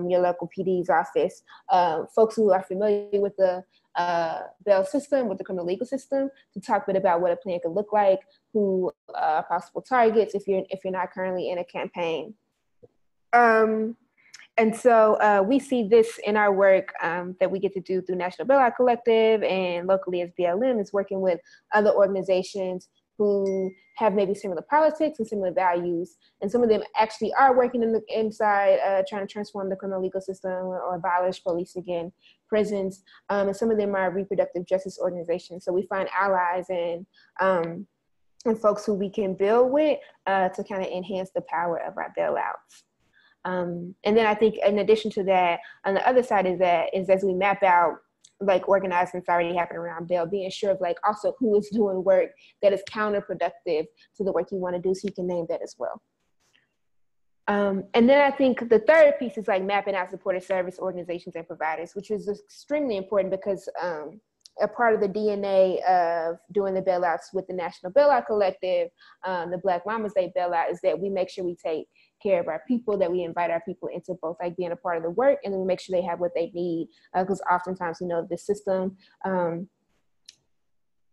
your local PD's office, folks who are familiar with the bail system, with the criminal legal system, to talk a bit about what a plan could look like, who are possible targets if you're not currently in a campaign. And so we see this in our work that we get to do through National Bailout Collective, and locally as BLM is working with other organizations who have maybe similar politics and similar values. And some of them actually are working inside trying to transform the criminal legal system or abolish police again, prisons. And some of them are reproductive justice organizations. So we find allies and folks who we can build with to kind of enhance the power of our bailouts. And then I think in addition to that, on the other side of that is as we map out like organizing that's already happening around bail, being sure of like also who is doing work that is counterproductive to the work you want to do, so you can name that as well. And then I think the third piece is like mapping out supportive service organizations and providers, which is extremely important because a part of the DNA of doing the bailouts with the National Bailout Collective, the Black Mamas Day bailout, is that we make sure we take care of our people, that we invite our people into both like being a part of the work, and then we make sure they have what they need, because oftentimes we know the system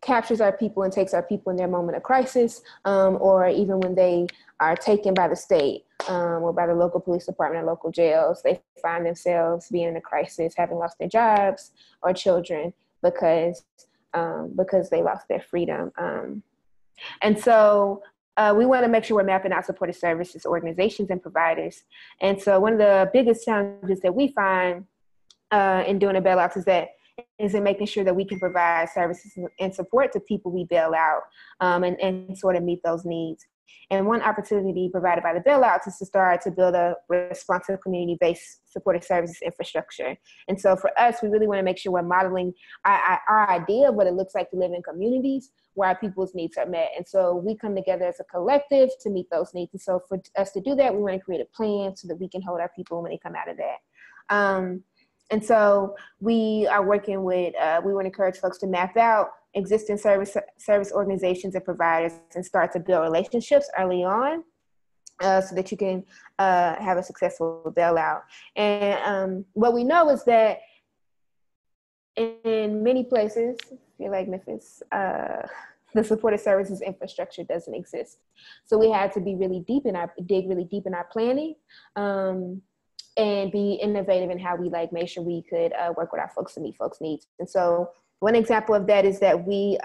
captures our people and takes our people in their moment of crisis, or even when they are taken by the state or by the local police department or local jails, they find themselves being in a crisis, having lost their jobs or children because they lost their freedom. And so we want to make sure we're mapping out supportive services, organizations, and providers. And so one of the biggest challenges that we find in doing the bailouts is in making sure that we can provide services and support to people we bail out and sort of meet those needs. And one opportunity provided by the bailouts is to start to build a responsive community-based supportive services infrastructure. And so for us, we really want to make sure we're modeling our idea of what it looks like to live in communities where our people's needs are met. And so we come together as a collective to meet those needs. And so for us to do that, we want to create a plan so that we can hold our people when they come out of that. And so we are working with, we want to encourage folks to map out existing service organizations and providers and start to build relationships early on so that you can have a successful bailout. And what we know is that in many places, I feel like Memphis, the supportive services infrastructure doesn't exist. So we had to be dig really deep in our planning, and be innovative in how we make sure we could work with our folks to meet folks' needs. And so one example of that is that we,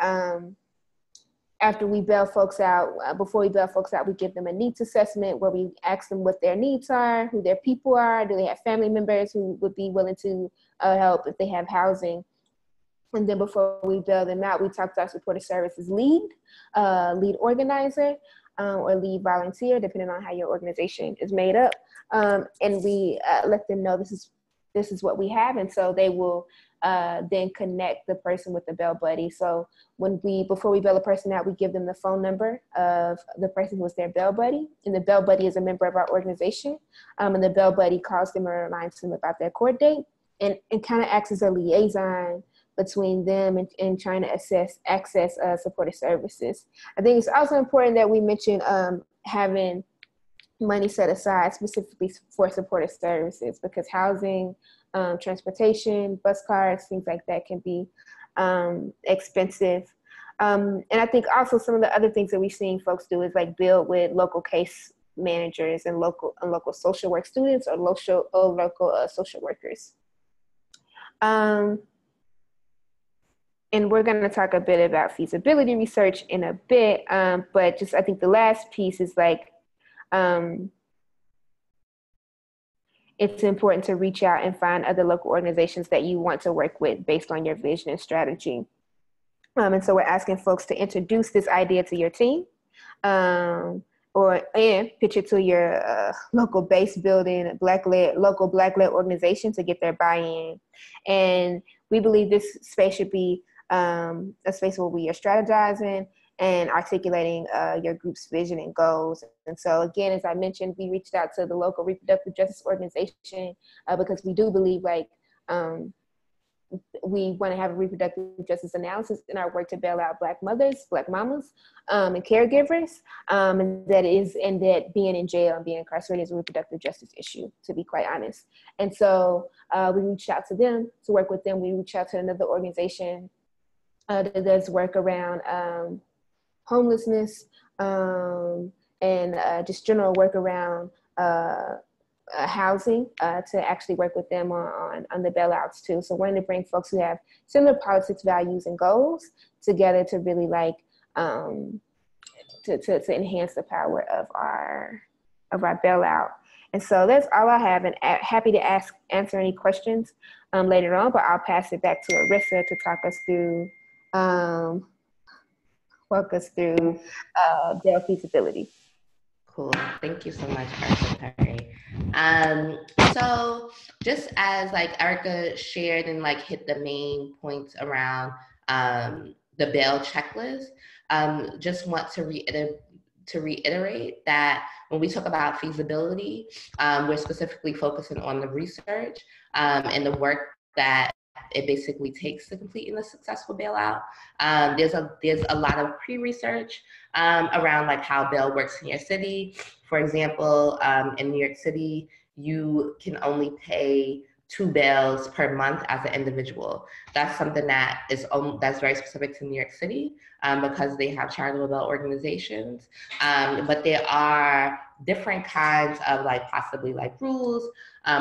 after we bail folks out, before we bail folks out, we give them a needs assessment where we ask them what their needs are, who their people are, do they have family members who would be willing to help if they have housing. And then before we bail them out, we talk to our supportive services lead organizer, or lead volunteer, depending on how your organization is made up. And we let them know this is what we have. And so they will then connect the person with the bail buddy. So before we bail a person out, we give them the phone number of the person who was their bail buddy. And the bail buddy is a member of our organization. And the bail buddy calls them or reminds them about their court date, and kind of acts as a liaison between them and trying to access supportive services. I think it's also important that we mention having money set aside specifically for supportive services, because housing, transportation, bus cards, things like that can be expensive. And I think also some of the other things that we've seen folks do is build with local case managers and local social work students or local social workers. And we're going to talk a bit about feasibility research in a bit, but just I think the last piece is it's important to reach out and find other local organizations that you want to work with based on your vision and strategy. And so we're asking folks to introduce this idea to your team, and pitch it to your local base building, local Black-led organization to get their buy-in. And we believe this space should be a space where we are strategizing and articulating your group's vision and goals. And so again, as I mentioned, we reached out to the local reproductive justice organization because we do believe we want to have a reproductive justice analysis in our work to bail out Black mothers, Black mamas, and caregivers, and that being in jail and being incarcerated is a reproductive justice issue, to be quite honest. And so we reached out to them to work with them. We reached out to another organization that does work around homelessness and just general work around housing to actually work with them on the bailouts too. So wanting to bring folks who have similar politics, values, and goals together to really like to enhance the power of our bailout. And so that's all I have, and happy to answer any questions later on, but I'll pass it back to Arissa to talk us through bail feasibility. Cool. Thank you so much, Erica Perry. So just as like Erica shared and like hit the main points around the bail checklist, just want to reiterate that when we talk about feasibility, we're specifically focusing on the research and the work that it basically takes to completing a successful bailout. There's a lot of pre-research around like how bail works in your city. For example, in New York City, you can only pay 2 bails per month as an individual. That's something that's very specific to New York City because they have charitable bail organizations. But there are different kinds of like possibly like rules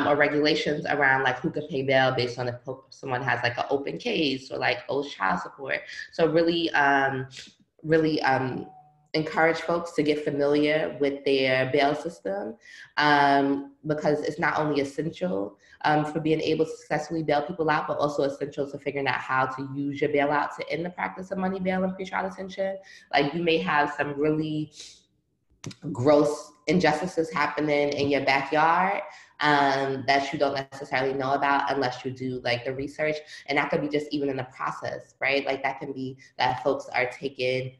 or regulations around like who could pay bail based on if someone has like an open case or like owes child support. So really encourage folks to get familiar with their bail system because it's not only essential for being able to successfully bail people out, but also essential to figuring out how to use your bailout to end the practice of money bail and pretrial detention. Like you may have some really gross injustices happening in your backyard that you don't necessarily know about unless you do like the research. And that could be just even in the process, right? Like that can be that folks are taking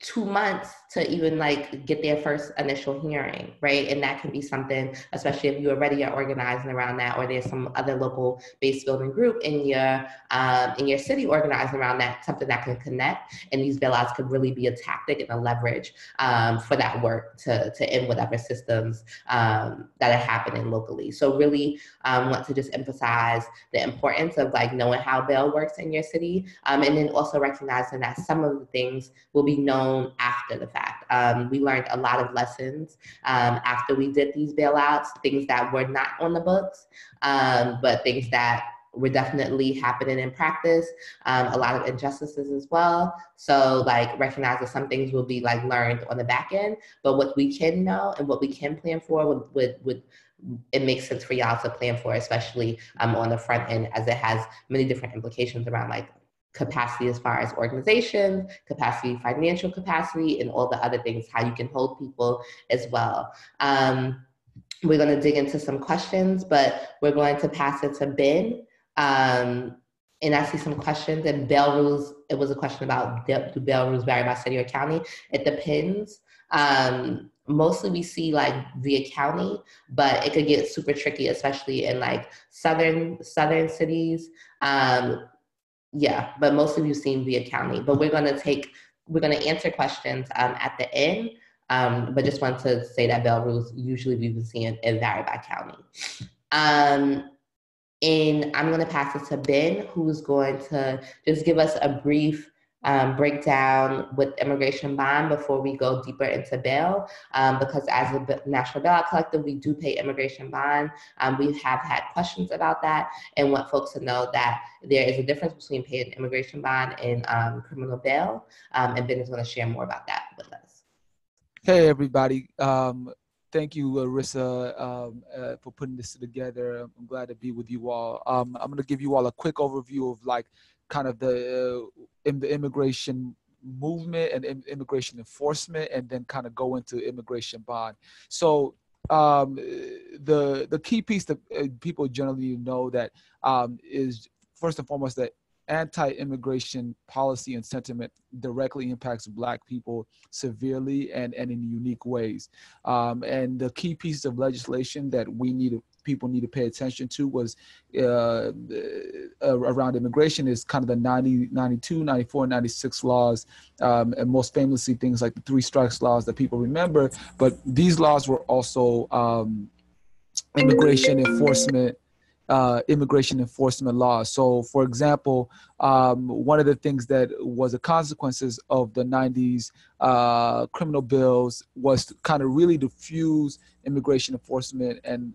2 months to even like get their first initial hearing, right? And that can be something, especially if you already are organizing around that, or there's some other local base building group in your city organizing around that, something that can connect. And these bailouts could really be a tactic and a leverage for that work to end whatever systems that are happening locally. So really want to just emphasize the importance of like knowing how bail works in your city, and then also recognizing that some of the things will be known after the fact. We learned a lot of lessons after we did these bailouts, things that were not on the books, but things that were definitely happening in practice, a lot of injustices as well. So like recognize that some things will be like learned on the back end, but what we can know and what we can plan for would it makes sense for y'all to plan for, especially on the front end, as it has many different implications around like capacity as far as organization, capacity, financial capacity, and all the other things, how you can hold people as well. We're going to dig into some questions, but we're going to pass it to Ben. And I see some questions, and bail rules, it was a question about do bail rules vary by city or county? It depends. Mostly we see like via county, but it could get super tricky, especially in like southern cities. Yeah, but mostly we've seen via county. But we're gonna answer questions at the end. But just want to say that bail rules usually we've been seeing it vary by county. And I'm gonna pass it to Ben, who's going to just give us a brief breakdown with immigration bond before we go deeper into bail, because as a National Bailout Collective, we do pay immigration bond. We have had questions about that and want folks to know that there is a difference between paying immigration bond and criminal bail, and Ben is going to share more about that with us. Hey, everybody. Thank you, Arissa, for putting this together. I'm glad to be with you all. I'm going to give you all a quick overview of like kind of the immigration movement and immigration enforcement, and then kind of go into immigration bond. So the key piece that people generally know that is first and foremost that anti-immigration policy and sentiment directly impacts Black people severely and in unique ways. And the key pieces of legislation that people need to pay attention to was around immigration is kind of the 90, 92, 94, 96 laws, and most famously things like the 3 strikes laws that people remember. But these laws were also immigration enforcement laws. So, for example, one of the things that was the consequences of the 90s criminal bills was to kind of really to fuse immigration enforcement and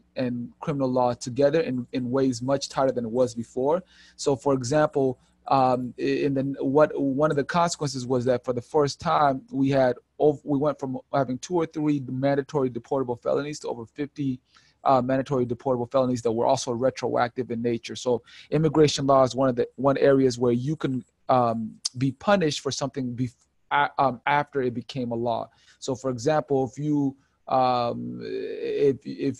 criminal law together in ways much tighter than it was before. So, for example, one of the consequences was that for the first time we went from having 2 or 3 mandatory deportable felonies to over 50 mandatory deportable felonies that were also retroactive in nature. So immigration law is one areas where you can be punished for something after it became a law. So, for example, if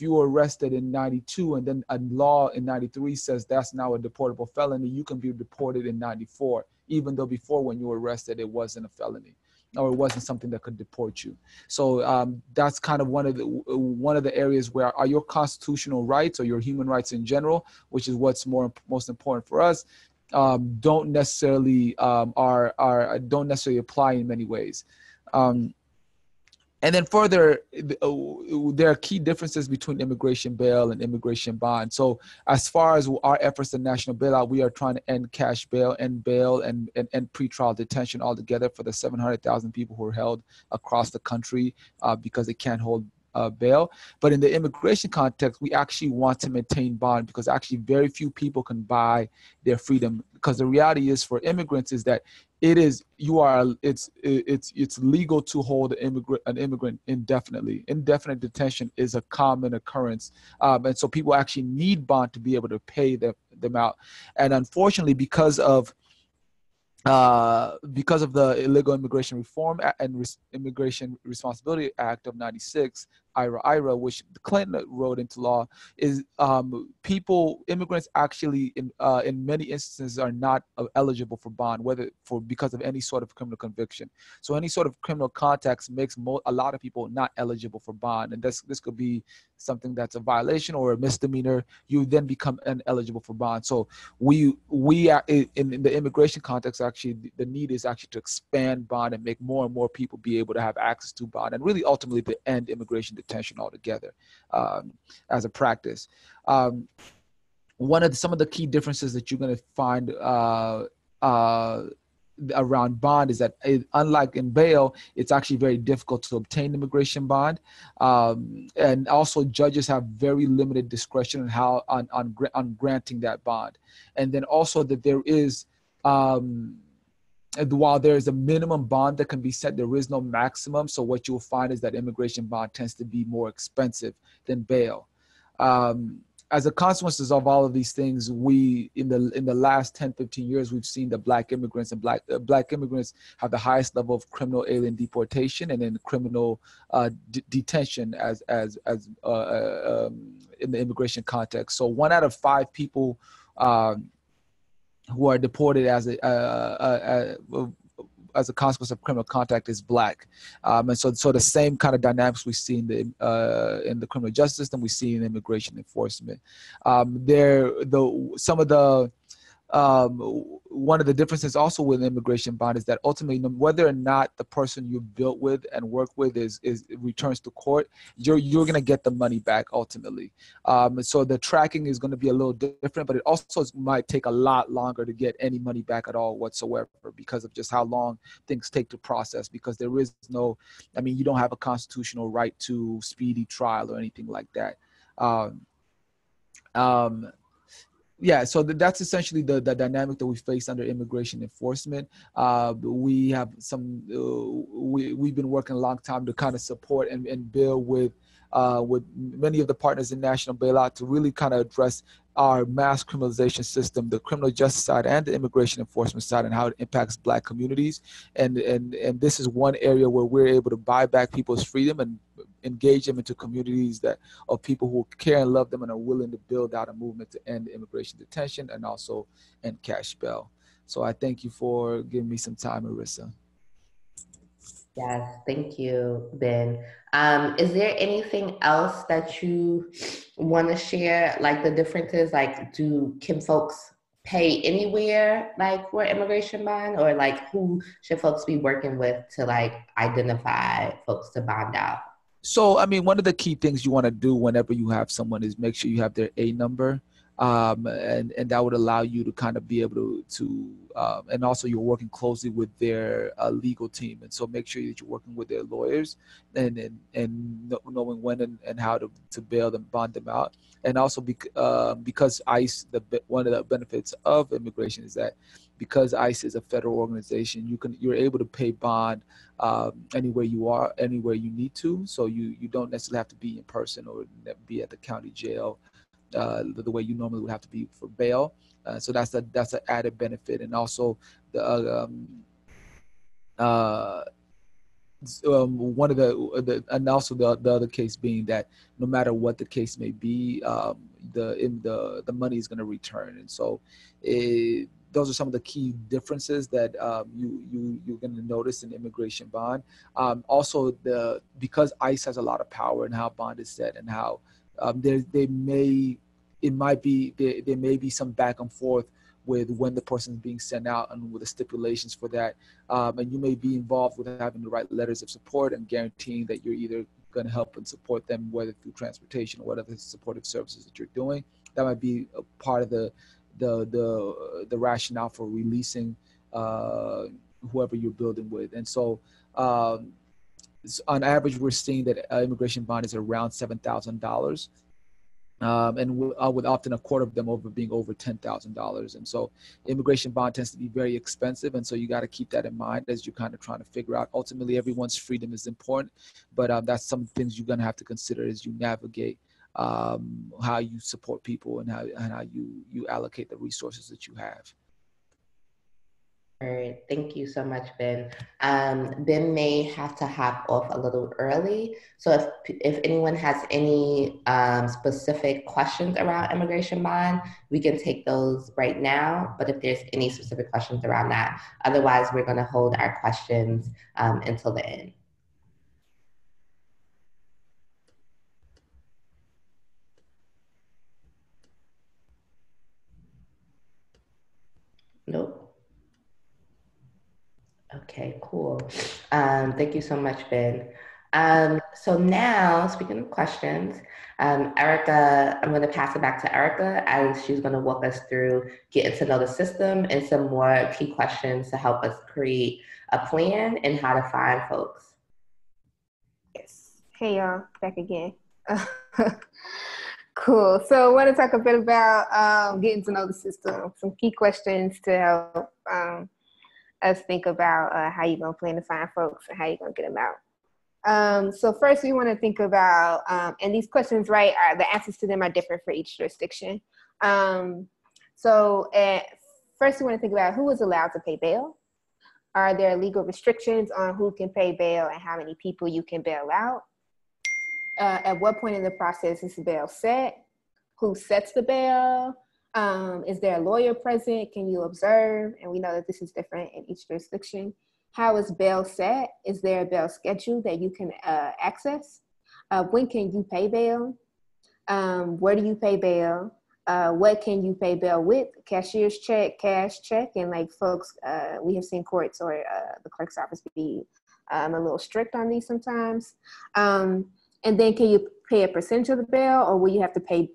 you were arrested in 92 and then a law in 93 says that's now a deportable felony, you can be deported in 94, even though before when you were arrested it wasn't a felony, or it wasn't something that could deport you. So that's kind of one of the areas where are your constitutional rights or your human rights in general, which is what's most important for us, don't necessarily don't necessarily apply in many ways. And then further, there are key differences between immigration bail and immigration bond. So as far as our efforts in national bailout, we are trying to end cash bail, end bail, and pretrial detention altogether for the 700,000 people who are held across the country because they can't hold bail. But in the immigration context, we actually want to maintain bond because actually very few people can buy their freedom. Because the reality is for immigrants is that it's legal to hold an immigrant indefinitely. Indefinite detention is a common occurrence, and so people actually need bond to be able to pay them out. And unfortunately, because of the Illegal Immigration Reform and Immigration Responsibility Act of '96, IRA, which Clinton wrote into law, is immigrants actually in many instances are not eligible for bond, because of any sort of criminal conviction. So any sort of criminal context makes a lot of people not eligible for bond, and this could be something that's a violation or a misdemeanor. You then become ineligible for bond. So we are in the immigration context, actually the need is actually to expand bond and make more and more people be able to have access to bond, and really ultimately to end immigration detention altogether as a practice. Some of the key differences that you're going to find around bond is that unlike in bail, it's actually very difficult to obtain immigration bond, and also judges have very limited discretion on granting that bond. And then also that there is while there is a minimum bond that can be set, there is no maximum. So what you'll find is that immigration bond tends to be more expensive than bail. As a consequence of all of these things, we in the last 10, 15 years, we've seen that Black immigrants have the highest level of criminal alien deportation and then criminal detention as in the immigration context. So 1 out of 5 people who are deported as a consequence of criminal contact is Black, and so the same kind of dynamics we see in the criminal justice system we see in immigration enforcement. One of the differences also with immigration bond is that ultimately, whether or not the person you built with and work with is returns to court, you're going to get the money back ultimately. So the tracking is going to be a little different, but it also might take a lot longer to get any money back at all whatsoever because of just how long things take to process. Because there is you don't have a constitutional right to speedy trial or anything like that. Yeah, so that's essentially the dynamic that we face under immigration enforcement. We have we've been working a long time to kind of support and build with many of the partners in national bailout to really kind of address our mass criminalization system, the criminal justice side and the immigration enforcement side, and how it impacts Black communities. And this is one area where we're able to buy back people's freedom and engage them into communities of people who care and love them and are willing to build out a movement to end immigration detention and also end cash bail. So I thank you for giving me some time, Arissa. Yes, thank you, Ben. Is there anything else that you want to share, like the differences, like can folks pay anywhere, like for immigration bond, or like who should folks be working with to like identify folks to bond out? So, I mean, one of the key things you want to do whenever you have someone is make sure you have their A number. And that would allow you to kind of be able and also you're working closely with their legal team. And so make sure that you're working with their lawyers and knowing when and how to bail them, bond them out. And also because ICE, one of the benefits of immigration is that because ICE is a federal organization, you're able to pay bond anywhere you are, anywhere you need to. So you don't necessarily have to be in person or be at the county jail the way you normally would have to be for bail. So that's an added benefit. And also one of and also the other case being that no matter what the case may be, the money is going to return. And so those are some of the key differences that you're going to notice in immigration bond. Also, because ICE has a lot of power in how bond is set and how there may be some back and forth with when the person is being sent out and with the stipulations for that. And you may be involved with having to write letters of support and guaranteeing that you're either going to help and support them, whether through transportation or whatever supportive services that you're doing. That might be a part of the rationale for releasing whoever you're building with. And so on average, we're seeing that immigration bond is around $7,000. And with often a quarter of them being over $10,000. And so immigration bond tends to be very expensive. And so you got to keep that in mind as you're kind of trying to figure out, ultimately everyone's freedom is important, but that's some things you're going to have to consider as you navigate how you support people and how you allocate the resources that you have. All right, thank you so much, Ben. Ben may have to hop off a little early. So if anyone has any specific questions around immigration bond, we can take those right now. But if there's any specific questions around that, otherwise we're gonna hold our questions until the end. Nope. Okay, cool. Thank you so much, Ben. So now, speaking of questions, Erica, I'm going to pass it back to Erica as she's going to walk us through getting to know the system and some more key questions to help us create a plan and how to find folks. Yes. Hey, y'all, back again. Cool. So I want to talk a bit about getting to know the system, some key questions to help us think about how you're going to plan to find folks and how you're going to get them out. So first we want to think about, and these questions, right, the answers to them are different for each jurisdiction. So first we want to think about who is allowed to pay bail. Are there legal restrictions on who can pay bail and how many people you can bail out? At what point in the process is the bail set? Who sets the bail? Is there a lawyer present? Can you observe? And we know that this is different in each jurisdiction. How is bail set? Is there a bail schedule that you can access? When can you pay bail? Where do you pay bail? What can you pay bail with? Cashier's check, cash check, and like folks, we have seen courts or the clerk's office be a little strict on these sometimes. And then can you pay a percentage of the bail, or will you have to pay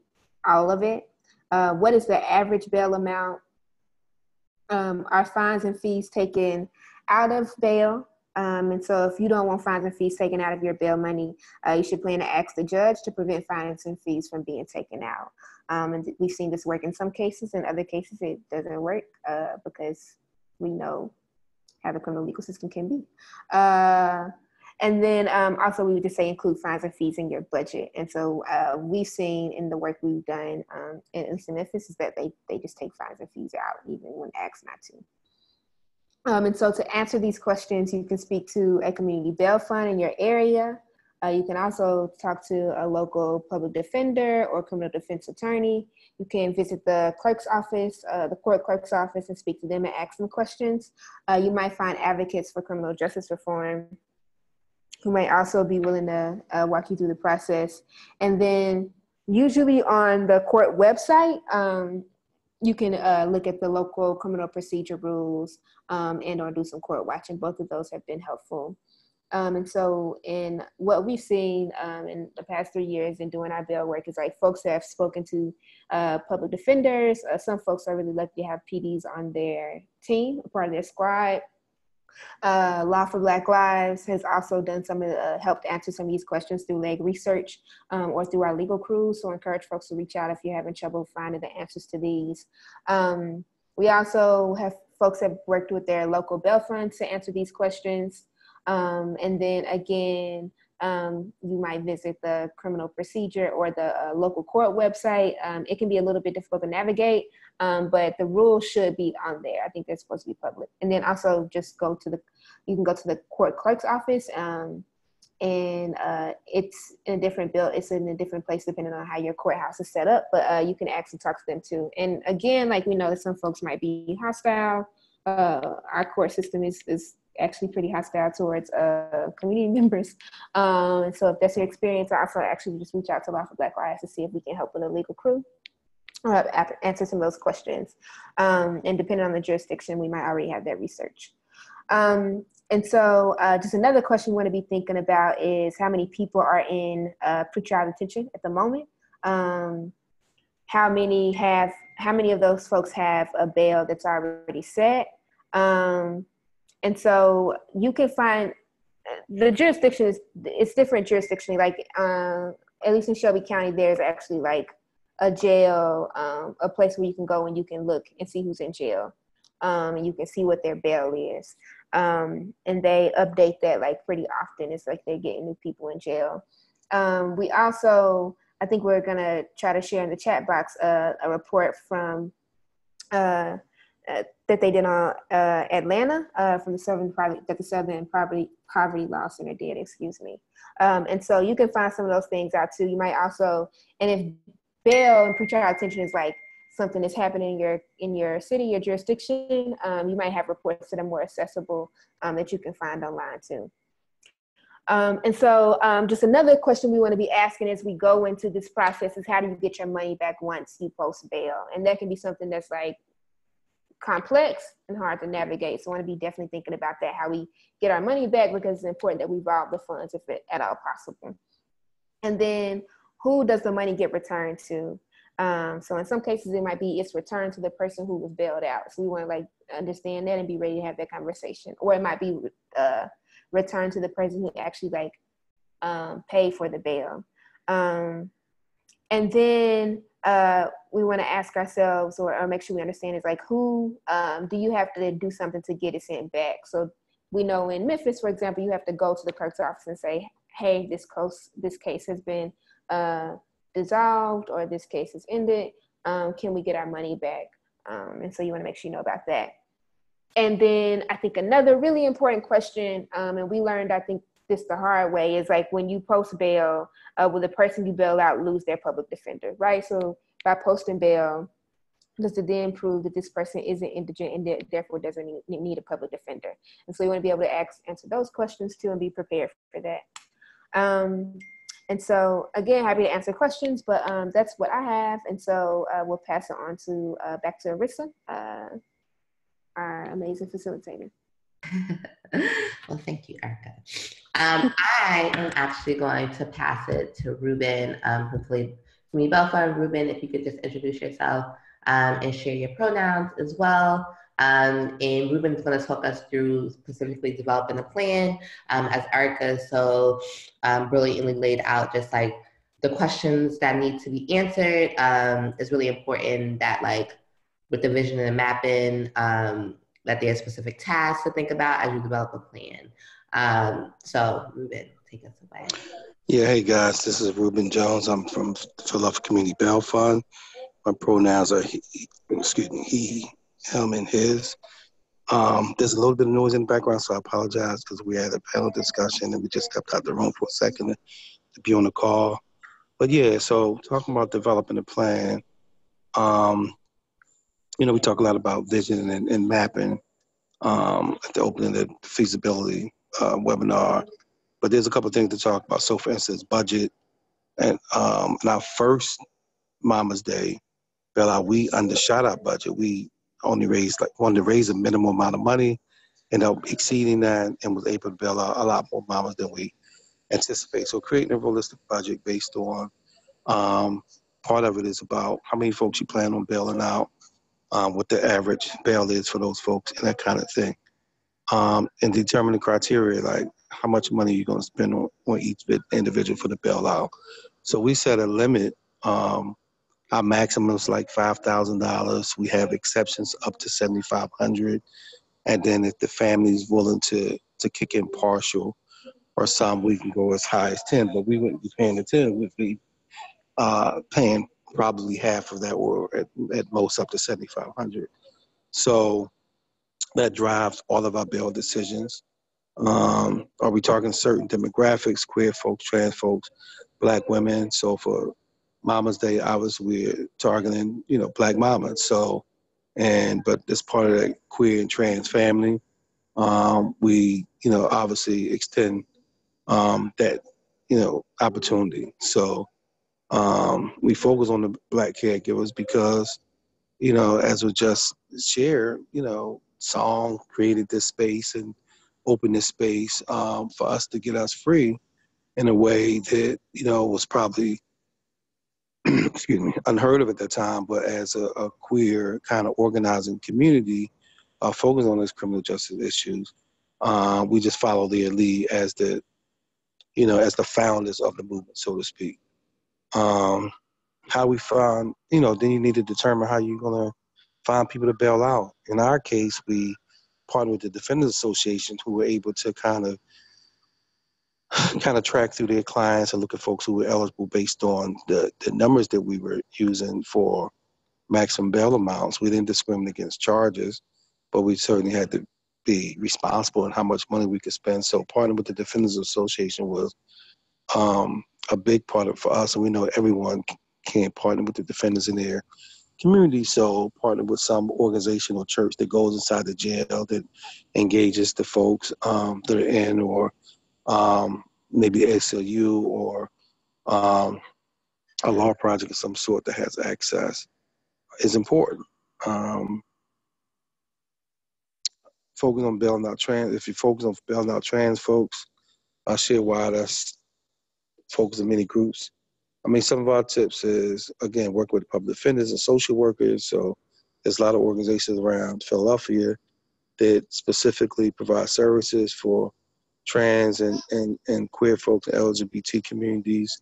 all of it? What is the average bail amount? Are fines and fees taken out of bail? And so if you don't want fines and fees taken out of your bail money, you should plan to ask the judge to prevent fines and fees from being taken out. And we've seen this work in some cases. In other cases, it doesn't work because we know how the criminal legal system can be. And then also we would just say include fines and fees in your budget. And so we've seen in the work we've done, in Memphis, is that they just take fines and fees out even when asked not to. And so to answer these questions, you can speak to a community bail fund in your area. You can also talk to a local public defender or criminal defense attorney. You can visit the clerk's office, the court clerk's office, and speak to them and ask them questions. You might find advocates for criminal justice reform who might also be willing to walk you through the process. And then usually on the court website, you can look at the local criminal procedure rules and or do some court watching. Both of those have been helpful. And so in what we've seen in the past 3 years in doing our bail work is like folks have spoken to public defenders. Some folks are really lucky to have PDs on their team, a part of their squad. Law for Black Lives has also done some of the, helped answer some of these questions through leg research or through our legal crews. So I encourage folks to reach out if you're having trouble finding the answers to these. We also have folks that have worked with their local bail funds to answer these questions. And then again, you might visit the criminal procedure or the local court website. It can be a little bit difficult to navigate, but the rules should be on there. I think they're supposed to be public. And then also just you can go to the court clerk's office, and it's in a different it's in a different place depending on how your courthouse is set up, but you can actually talk to them too. And again, like we know that some folks might be hostile. Our court system is actually pretty hostile towards community members. And so if that's your experience, I also actually just reach out to Law for Black Lives to see if we can help with a legal crew answer some of those questions. And depending on the jurisdiction, we might already have that research. And so just another question we want to be thinking about is how many people are in pretrial detention at the moment? How many of those folks have a bail that's already set? And so you can find the jurisdiction it's different jurisdictionally. Like at least in Shelby County, there's actually like a jail, a place where you can go and you can look and see who's in jail. And you can see what their bail is. And they update that like pretty often. It's like they're getting new people in jail. We also, I think we're gonna try to share in the chat box a report from that they did on Atlanta from the Southern Poverty Law Center did, excuse me. And so you can find some of those things out too. You might also, and if bail and pretrial detention is like something that's happening in your city, your jurisdiction, you might have reports that are more accessible that you can find online too. And so just another question we want to be asking as we go into this process is how do you get your money back once you post bail? And that can be something that's like complex and hard to navigate. So I want to be definitely thinking about that, how we get our money back, because it's important that we rob the funds if at all possible. And then who does the money get returned to? So in some cases it might be it's returned to the person who was bailed out. So we want to like understand that and be ready to have that conversation. Or it might be returned to the person who actually like paid for the bail. And then we want to ask ourselves or make sure we understand is like who do you have to do something to get it sent back? So we know in Memphis, for example, you have to go to the clerk's office and say, hey, this case has been dissolved or this case is ended. Can we get our money back? And so you want to make sure you know about that. And then I think another really important question, and we learned, I think, this the hard way, is like when you post bail, will the person you bail out lose their public defender, right? So by posting bail, does it then prove that this person isn't indigent and therefore doesn't need a public defender? And so you want to be able to answer those questions too and be prepared for that. And so again, happy to answer questions, but that's what I have. And so we'll pass it on to back to Arissa, our amazing facilitator. Well, thank you, Erica. I am actually going to pass it to Ruben, hopefully from Belfast. Ruben, if you could just introduce yourself and share your pronouns as well. And Ruben's going to talk us through specifically developing a plan, as Erica so brilliantly laid out, just like the questions that need to be answered. It's really important that like with the vision and the mapping, that there's specific tasks to think about as you develop a plan. So Ruben, take us away. Yeah, hey guys, this is Ruben Jones. I'm from Philadelphia Community Bail Fund. My pronouns are he, him, and his. There's a little bit of noise in the background, so I apologize because we had a panel discussion and we just stepped out the room for a second to be on the call. But yeah, so talking about developing a plan, we talk a lot about vision and mapping at the opening of the feasibility webinar. But there's a couple of things to talk about. So for instance, budget. And in our first Mama's Day bailout, we undershot our budget. We only wanted to raise a minimum amount of money, ended up exceeding that, and was able to bail out a lot more mamas than we anticipate. So creating a realistic budget based on part of it is about how many folks you plan on bailing out, what the average bail is for those folks, and that kind of thing. And determine the criteria, like how much money you're going to spend on each individual for the bailout. So we set a limit. Our maximum is like $5,000. We have exceptions up to $7,500. And then if the family is willing to kick in partial or some, we can go as high as 10. But we wouldn't be paying the 10. We'd be paying probably half of that, or at most up to $7,500. So that drives all of our bail decisions. Are we targeting certain demographics, queer folks, trans folks, Black women? So for Mama's Day, obviously we're targeting, Black mamas. So, but as part of that queer and trans family, we, obviously extend that, opportunity. So we focus on the Black caregivers because, as we just shared, Song created this space and opened this space for us to get us free in a way that, was probably, excuse me, unheard of at the time. But as a queer kind of organizing community focused on these criminal justice issues, we just follow their lead as as the founders of the movement, so to speak. How we find, then you need to determine how you're going to find people to bail out. In our case, we partnered with the Defenders Association, who were able to kind of track through their clients and look at folks who were eligible based on the numbers that we were using for maximum bail amounts. We didn't discriminate against charges, but we certainly had to be responsible in how much money we could spend. So partnering with the Defenders Association was a big part of it for us, and we know everyone can't partner with the defenders in their community. So partner with some organization or church that goes inside the jail that engages the folks that are in, or maybe the ACLU, or a law project of some sort that has access is important. Focus on bailing out trans. If you focus on bailing out trans folks, I'll share why that's focus on many groups. I mean, some of our tips is, again, work with public defenders and social workers. So there's a lot of organizations around Philadelphia that specifically provide services for trans and queer folks and LGBT communities.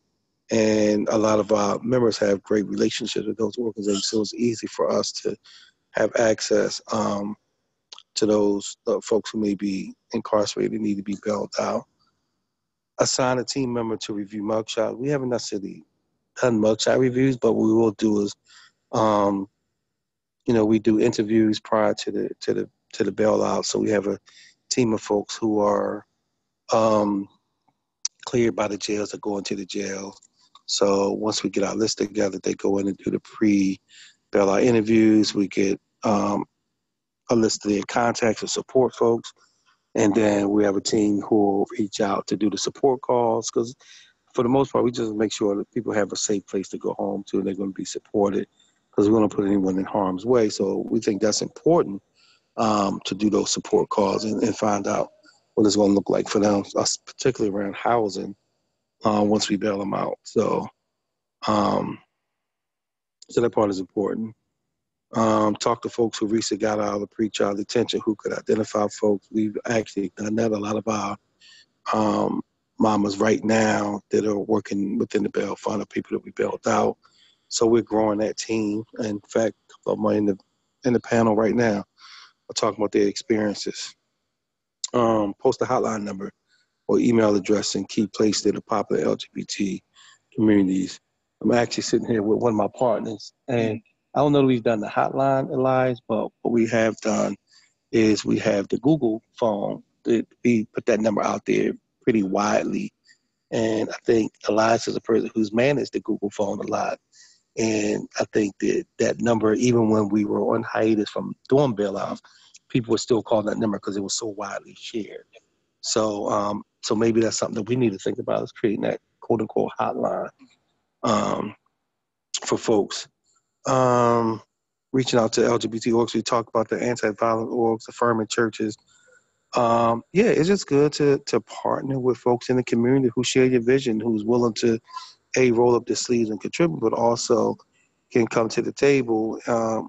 And a lot of our members have great relationships with those organizations. So it's easy for us to have access to those folks who may be incarcerated and need to be bailed out. Assign a team member to review mugshots. We haven't necessarily done mugshot reviews, but what we will do is, we do interviews prior to the bailout. So we have a team of folks who are cleared by the jails that go into the jail. So once we get our list together, they go in and do the pre-bailout interviews. We get a list of their contacts and support folks. And then we have a team who will reach out to do the support calls, because for the most part, we just make sure that people have a safe place to go home to and they're going to be supported, because we don't put anyone in harm's way. So we think that's important to do those support calls and find out what it's going to look like for them, particularly around housing once we bail them out. So, so that part is important. Talk to folks who recently got out of the pretrial detention who could identify folks. We've actually done that. A lot of our mamas right now that are working within the bail fund are people that we bailed out. So we're growing that team. In fact, a couple of them in the panel right now are talking about their experiences. Post a hotline number or email address in key places that are popular LGBT communities. I'm actually sitting here with one of my partners, and I don't know if we've done the hotline, Elias, but what we have done is we have the Google phone. We put that number out there pretty widely. And I think Elias is a person who's managed the Google phone a lot. And I think that that number, even when we were on hiatus from doing bailouts, people were still calling that number because it was so widely shared. So maybe that's something that we need to think about, is creating that quote unquote hotline um, for folks. Reaching out to LGBT orgs. We talked about the anti-violent orgs, affirming churches. Yeah, it's just good to partner with folks in the community who share your vision, who's willing to roll up their sleeves and contribute, but also can come to the table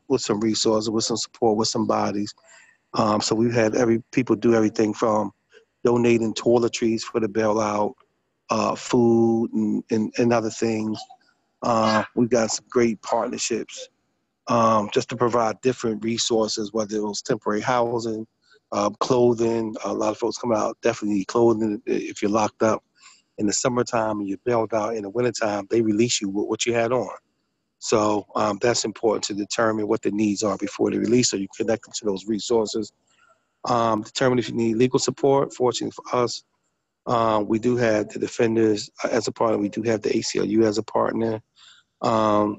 with some resources, with some support, with some bodies. So we've had people do everything from donating toiletries for the bailout, food, and other things. We've got some great partnerships just to provide different resources, whether it was temporary housing, clothing. A lot of folks come out definitely need clothing if you're locked up in the summertime and you're bailed out in the wintertime. They release you with what you had on. So that's important to determine what the needs are before they release, so you connect them to those resources. Determine if you need legal support. Fortunately for us, we do have the defenders as a partner. We do have the ACLU as a partner.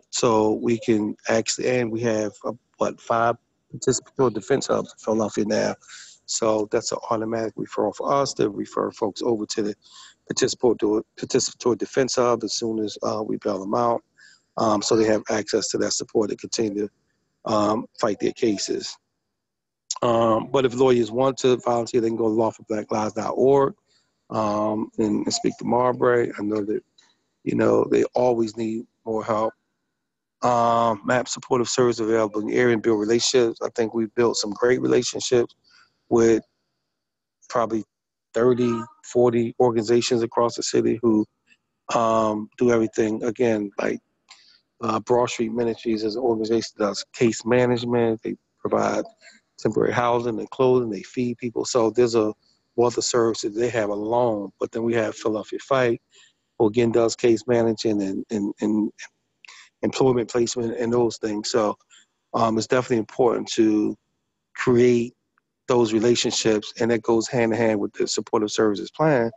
So we can actually, and we have 5 participatory defense hubs in Philadelphia now. So that's an automatic referral for us to refer folks over to the participatory defense hub as soon as we bail them out. So they have access to that support to continue to fight their cases. But if lawyers want to volunteer, they can go to lawforblacklives.org and speak to Marbury. I know that, they always need more help. Map supportive service available in the area and build relationships. I think we've built some great relationships with probably 30, 40 organizations across the city who do everything. Again, like Broad Street Ministries is an organization that does case management. They provide temporary housing and clothing. They feed people. So there's a wealth of services they have alone. But then we have Philadelphia Fight, who again does case management and employment placement and those things. So it's definitely important to create those relationships, and that goes hand in hand with the supportive services plan,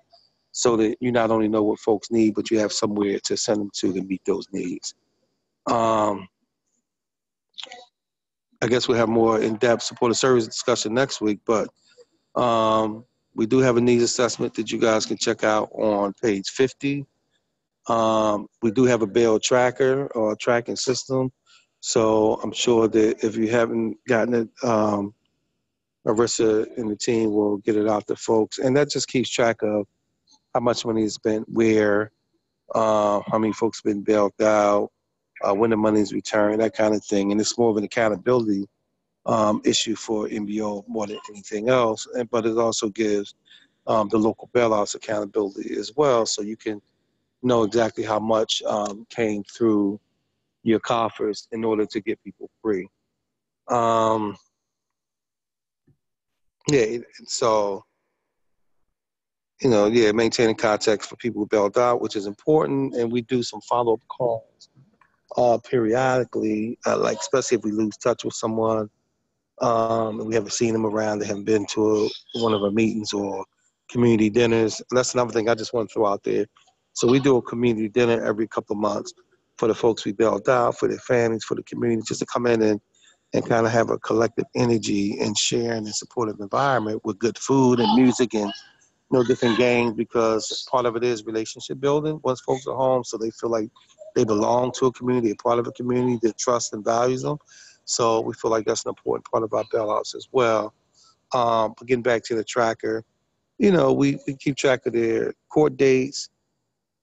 so that you not only know what folks need, but you have somewhere to send them to meet those needs. I guess we'll have more in-depth supportive service discussion next week, but we do have a needs assessment that you guys can check out on page 50. We do have a bail tracker or a tracking system. So I'm sure that if you haven't gotten it, Arissa and the team will get it out to folks. And that just keeps track of how much money is spent, where, how many folks have been bailed out, when the money is returned, that kind of thing. And it's more of an accountability issue for MBO more than anything else. But it also gives the local bailouts accountability as well. So you can know exactly how much came through your coffers in order to get people free. So, maintaining context for people who bailed out, which is important. And we do some follow-up calls periodically, like especially if we lose touch with someone and we haven't seen them around, they haven't been to one of our meetings or community dinners. And that's another thing I just want to throw out there. So we do a community dinner every couple of months for the folks we bailed out, for their families, for the community, just to come in and kind of have a collective energy and sharing and supportive environment with good food and music and different games, because part of it is relationship building once folks are home, so they feel like they belong to a community, a part of a community that trusts and values them. So we feel like that's an important part of our bailouts as well. But getting back to the tracker, we keep track of their court dates,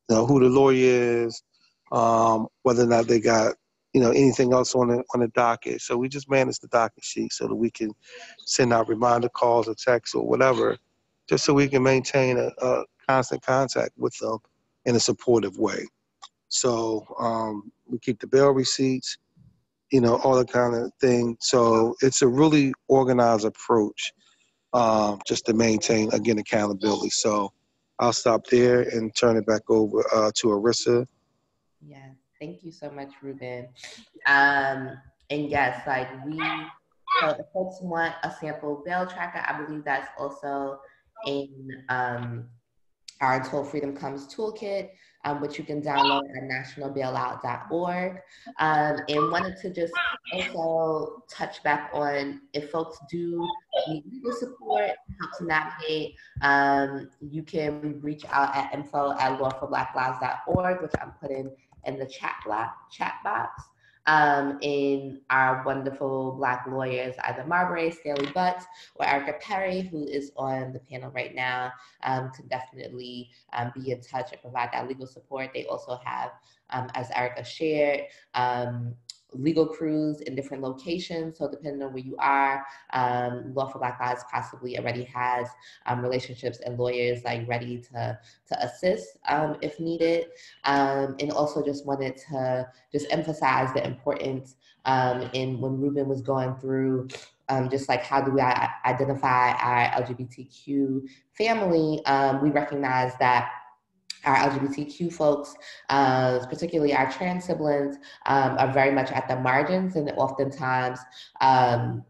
who the lawyer is, whether or not they got anything else on the docket. So we just manage the docket sheet so that we can send out reminder calls or texts or whatever, just so we can maintain a constant contact with them in a supportive way. So we keep the bail receipts, all that kind of thing. So it's a really organized approach just to maintain, again, accountability. So I'll stop there and turn it back over to Arissa. Yeah, thank you so much, Ruben. And yes, like So if folks want a sample bail tracker, I believe that's also in our Until Freedom Comes toolkit, which you can download at nationalbailout.org. And wanted to just also touch back on, if folks do need legal support, help to navigate, you can reach out at info@lawforblacklives.org, which I'm putting in the chat box. In our wonderful Black lawyers, either Marbury, Staley Butts, or Erica Perry, who is on the panel right now, can definitely be in touch and provide that legal support. They also have, as Erica shared, legal crews in different locations. So depending on where you are, Law for Black Lives possibly already has relationships and lawyers like ready to assist if needed. And also just wanted to just emphasize the importance in when Ruben was going through just like how do we identify our LGBTQ family, we recognize that our LGBTQ folks, particularly our trans siblings, are very much at the margins and oftentimes are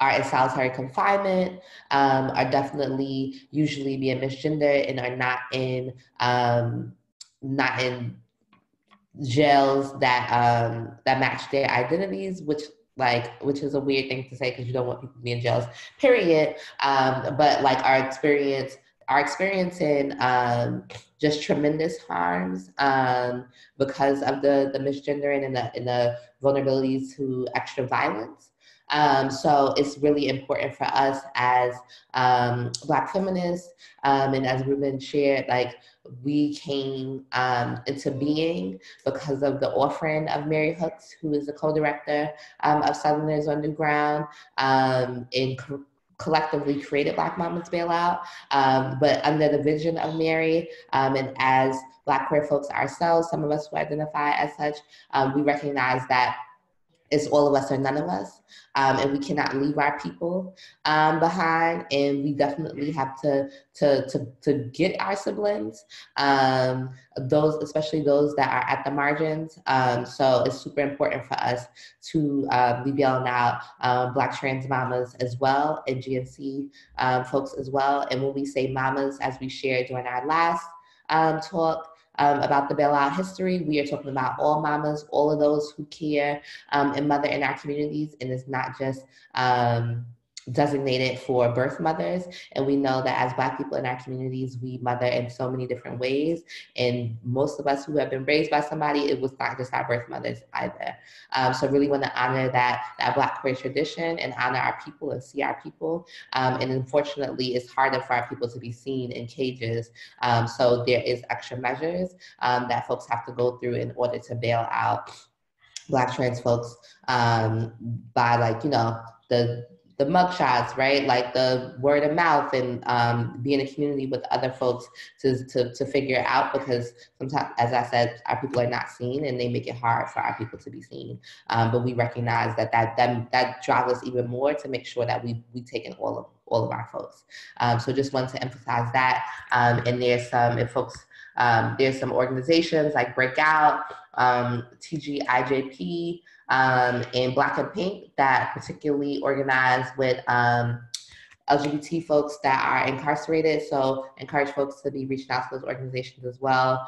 in solitary confinement, are definitely usually being misgendered and are not in jails that match their identities, which is a weird thing to say because you don't want people to be in jails, period. But like are experiencing just tremendous harms because of the misgendering and the vulnerabilities to extra violence. So it's really important for us as Black feminists, and as Ruben shared, like we came into being because of the offering of Mary Hooks, who is the co-director of Southerners on New Ground, and collectively created Black Mamas Bailout, but under the vision of Mary, and as Black queer folks ourselves, some of us who identify as such, we recognize that it's all of us or none of us, and we cannot leave our people behind, and we definitely have to get our siblings, especially those that are at the margins. So it's super important for us to be bailing out Black trans mamas as well, and GNC folks as well. And when we say mamas, as we shared during our last talk, about the bailout history, we are talking about all mamas, all of those who care and mother in our communities, and it's not just designated for birth mothers. And we know that as Black people in our communities, we mother in so many different ways. And most of us who have been raised by somebody, it was not just our birth mothers either. So really want to honor that Black queer tradition and honor our people and see our people. And unfortunately, it's harder for our people to be seen in cages. So there is extra measures that folks have to go through in order to bail out Black trans folks by, like, you know, the mugshots, right? Like the word of mouth, and be in a community with other folks to figure it out, because sometimes, as I said, our people are not seen and they make it hard for our people to be seen. But we recognize that drives us even more to make sure that we take in all of our folks. So just wanted to emphasize that. And there's some organizations like Breakout, TGIJP, and Black and Pink that particularly organize with LGBT folks that are incarcerated. So encourage folks to be reaching out to those organizations as well,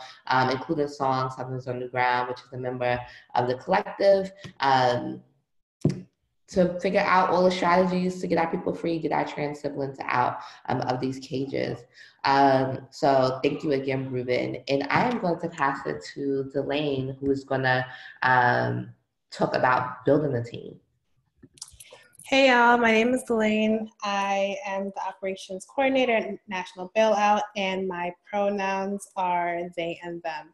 including Southerners on New Ground, which is a member of the collective, to figure out all the strategies to get our people free, get our trans siblings out of these cages. So thank you again, Ruben. And I am going to pass it to Delane, who is gonna talk about building a team. Hey y'all, my name is Delane. I am the operations coordinator at National Bailout, and my pronouns are they and them.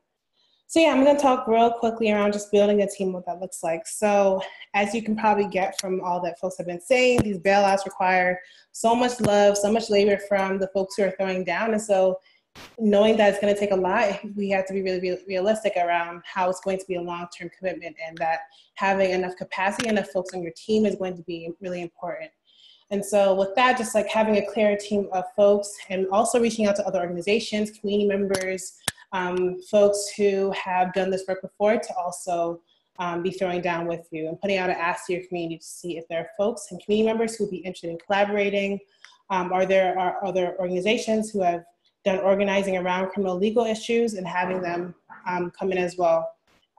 So yeah, I'm gonna talk real quickly around just building a team, what that looks like. So as you can probably get from all that folks have been saying, these bailouts require so much love, so much labor from the folks who are throwing down. And so knowing that it's gonna take a lot, we have to be really realistic around how it's going to be a long-term commitment, and that having enough capacity, enough folks on your team is going to be really important. And so with that, just like having a clear team of folks, and also reaching out to other organizations, community members, folks who have done this work before, to also be throwing down with you, and putting out an ask to your community to see if there are folks and community members who would be interested in collaborating. Are there other organizations who have done organizing around criminal legal issues, and having them come in as well.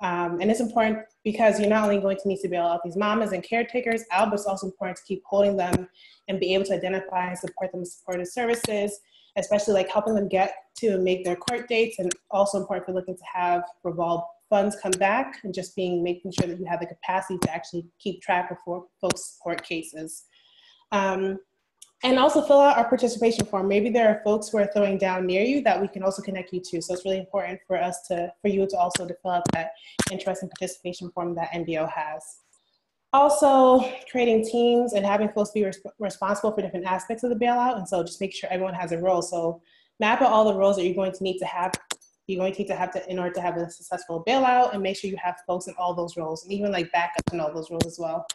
And it's important because you're not only going to need to bail out these mamas and caretakers out, but it's also important to keep holding them and be able to identify and support them with supportive services, especially like helping them get to make their court dates, and also important for looking to have revolved funds come back, and just making sure that you have the capacity to actually keep track of folks' court cases. And also fill out our participation form. Maybe there are folks who are throwing down near you that we can also connect you to. So it's really important for you to also fill out that interest and participation form that NBO has. Also, creating teams and having folks be responsible for different aspects of the bailout. And so just make sure everyone has a role. So map out all the roles that you're going to need to have in order to have a successful bailout, and make sure you have folks in all those roles, and even like backup in all those roles as well.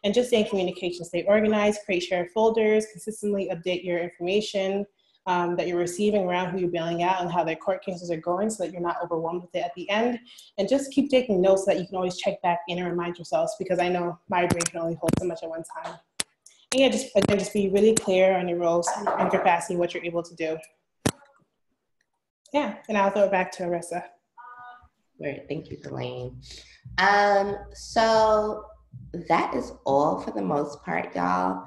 And just stay in communication, stay organized, create shared folders, consistently update your information that you're receiving around who you're bailing out and how their court cases are going, so that you're not overwhelmed with it at the end. And just keep taking notes so that you can always check back in and remind yourselves, because I know my brain can only hold so much at one time. And yeah, just be really clear on your roles and capacity, what you're able to do. Yeah, and I'll throw it back to Arissa. Great, thank you, Delane. So that is all for the most part, y'all.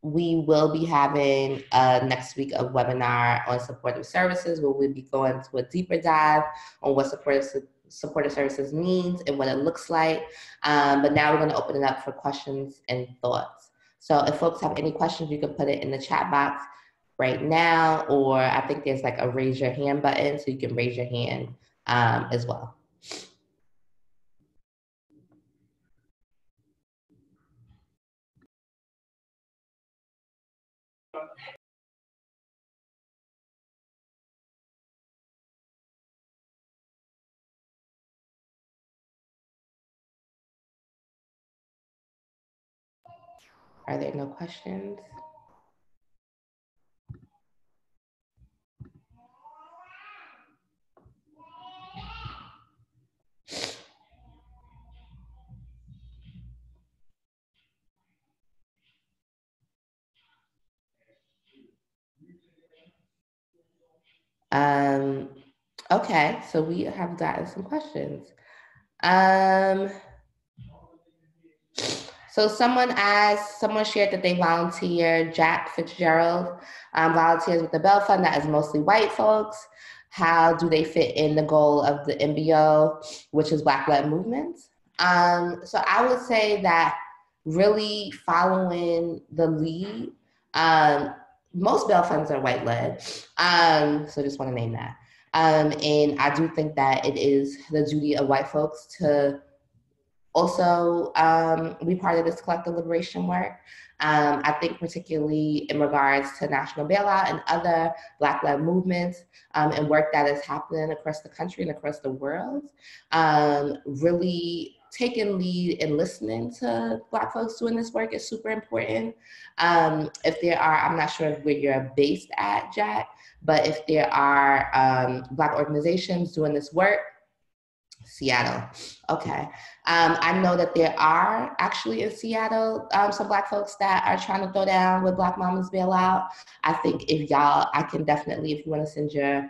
We will be having next week a webinar on supportive services, where we'll be going to a deeper dive on what supportive services means and what it looks like. But now we're going to open it up for questions and thoughts. So if folks have any questions, you can put it in the chat box right now, or I think there's like a raise your hand button, so you can raise your hand as well. Are there no questions? Okay, so we have gotten some questions. So someone shared that they volunteer. Jack Fitzgerald volunteers with the Bell Fund that is mostly white folks. How do they fit in the goal of the MBO, which is Black-led movements? So I would say that really following the lead, most Bell Funds are white-led, so just want to name that. And I do think that it is the duty of white folks to also be part of this collective liberation work. I think particularly in regards to national bailout and other Black-led movements and work that is happening across the country and across the world, really taking lead and listening to Black folks doing this work is super important. If there are, I'm not sure where you're based at, Jack, but if there are Black organizations doing this work, Seattle, okay. I know that there are actually in Seattle some Black folks that are trying to throw down with Black Mamas Bailout. I think if I can definitely, if you want to send your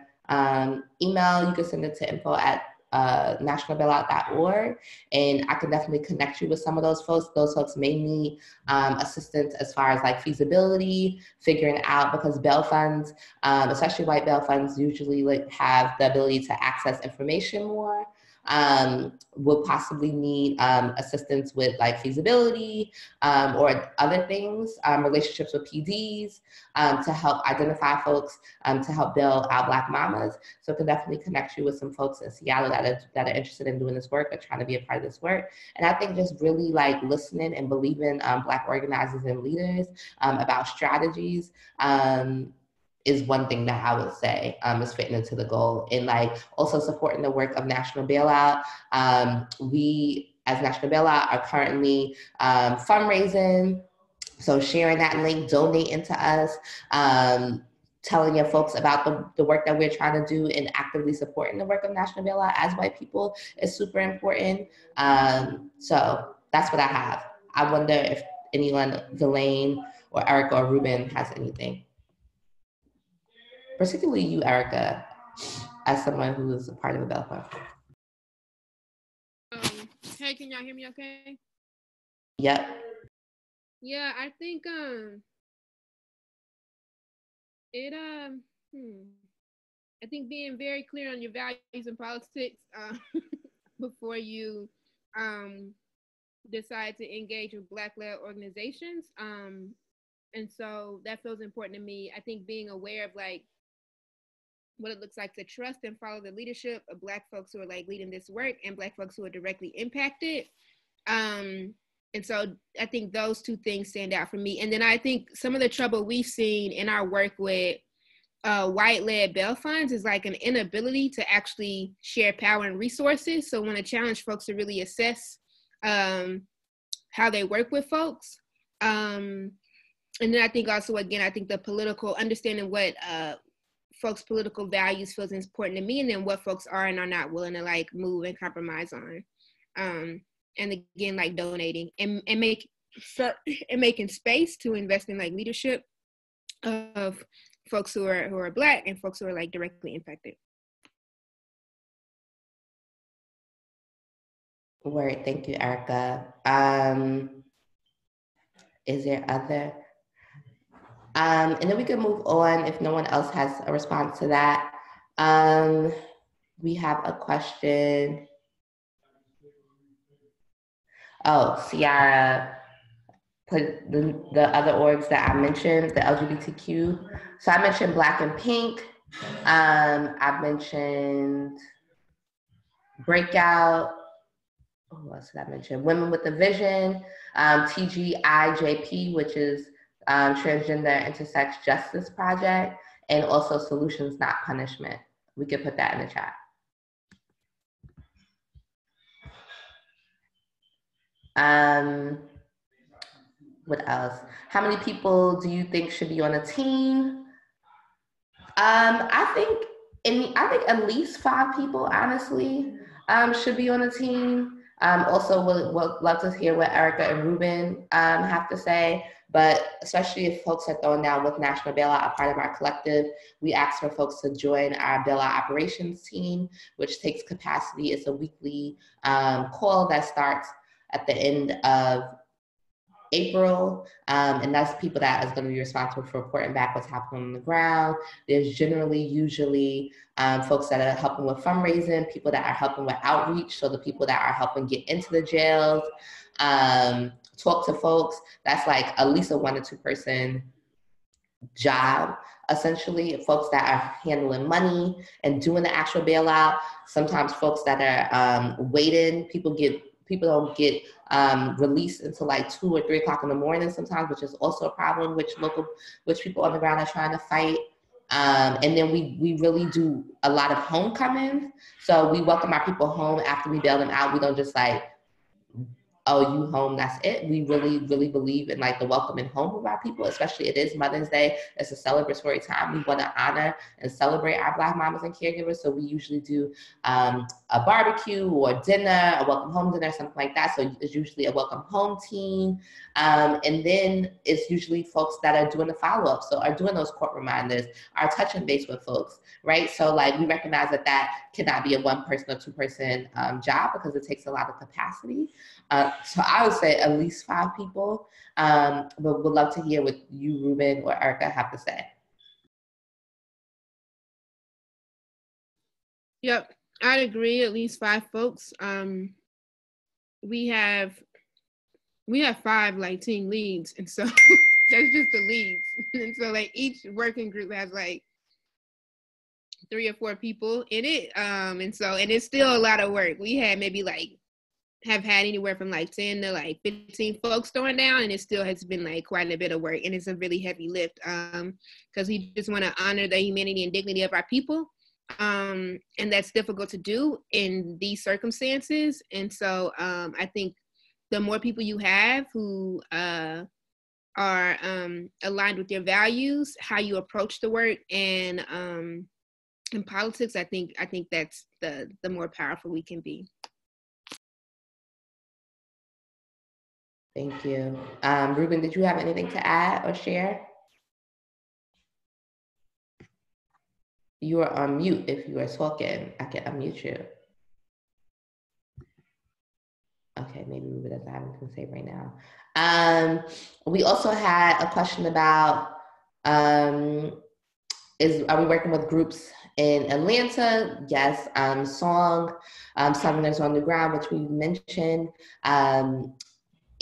email, you can send it to info@nationalbailout.org, and I can definitely connect you with some of those folks. Those folks may need assistance as far as like feasibility, figuring out, because bail funds, especially white bail funds, usually like have the ability to access information more. Will possibly need assistance with like feasibility or other things, relationships with PDs to help identify folks to help bail out Black mamas. So it can definitely connect you with some folks in Seattle that are interested in doing this work or trying to be a part of this work. And I think just really like listening and believing Black organizers and leaders about strategies is one thing that I would say is fitting into the goal. And like also supporting the work of National Bailout. We as National Bailout are currently fundraising. So sharing that link, donating to us, telling your folks about the work that we're trying to do and actively supporting the work of National Bailout as white people is super important. So that's what I have. I wonder if anyone, Delane or Erica or Ruben, has anything. Particularly you, Erica, as someone who is a part of the Bail Fund. Hey, can y'all hear me okay? Yep. Yeah, I think I think being very clear on your values and politics before you decide to engage with Black-led organizations. And so that feels important to me. I think being aware of like what it looks like to trust and follow the leadership of Black folks who are like leading this work and Black folks who are directly impacted. And so I think those two things stand out for me. And then I think some of the trouble we've seen in our work with white-led bail funds is like an inability to actually share power and resources. So I want to challenge folks to really assess how they work with folks. And then I think also, again, I think the political, understanding what folks' political values feels important to me, and then what folks are and are not willing to like move and compromise on. And again, like donating and making space to invest in like leadership of folks who are Black and folks who are like directly impacted. Word, thank you, Erica. Is there other? And then we can move on if no one else has a response to that. We have a question. Oh, Ciara put the other orgs that I mentioned, the LGBTQ. So I mentioned Black and Pink. I mentioned Breakout. What else did I mention? Women with a Vision, TGIJP, which is Transgender Intersex Justice Project, and also Solutions Not Punishment. We could put that in the chat. What else? How many people do you think should be on a team? I think at least 5 people, honestly, should be on a team. Also, would love to hear what Erica and Ruben have to say. But especially if folks are thrown down with National Bailout, a part of our collective, we ask for folks to join our bailout operations team, which takes capacity. It's a weekly call that starts at the end of April, and that's people that is going to be responsible for reporting back what's happening on the ground. There's usually folks that are helping with fundraising, people that are helping with outreach, so the people that are helping get into the jails, talk to folks. That's like at least a 1 or 2 person job, essentially. Folks that are handling money and doing the actual bailout. Sometimes folks that are waiting, people don't get released until like 2 or 3 o'clock in the morning sometimes, which is also a problem which people on the ground are trying to fight. And then we really do a lot of homecomings. So we welcome our people home after we bail them out. We don't just like, oh, you home, that's it. We really, really believe in like the welcoming home of our people, especially it is Mother's Day. It's a celebratory time. We want to honor and celebrate our Black mamas and caregivers. So we usually do a barbecue or dinner, a welcome home dinner, something like that. So it's usually a welcome home team. And then it's usually folks that are doing the follow-up. So are doing those court reminders, are touching base with folks, right? So like we recognize that cannot be a 1 person or 2 person job because it takes a lot of capacity. So I would say at least 5 people, but would love to hear what you, Ruben, or Erica have to say. Yep, I'd agree, at least 5 folks. We have 5 like team leads, and so that's just the leads. And so like each working group has like 3 or 4 people in it. And it's still a lot of work. We had maybe like have had anywhere from like 10 to like 15 folks throwing down, and it still has been like quite a bit of work, and it's a really heavy lift because we just want to honor the humanity and dignity of our people, and that's difficult to do in these circumstances. And so I think the more people you have who are are aligned with your values, how you approach the work, and in politics, I think that's the more powerful we can be. Thank you. Ruben, did you have anything to add or share? You are on mute if you are talking. I can unmute you. Okay, maybe Ruben doesn't have anything to say right now. We also had a question about, are we working with groups in Atlanta? Yes, SONG, Southerners on the Ground, which we mentioned,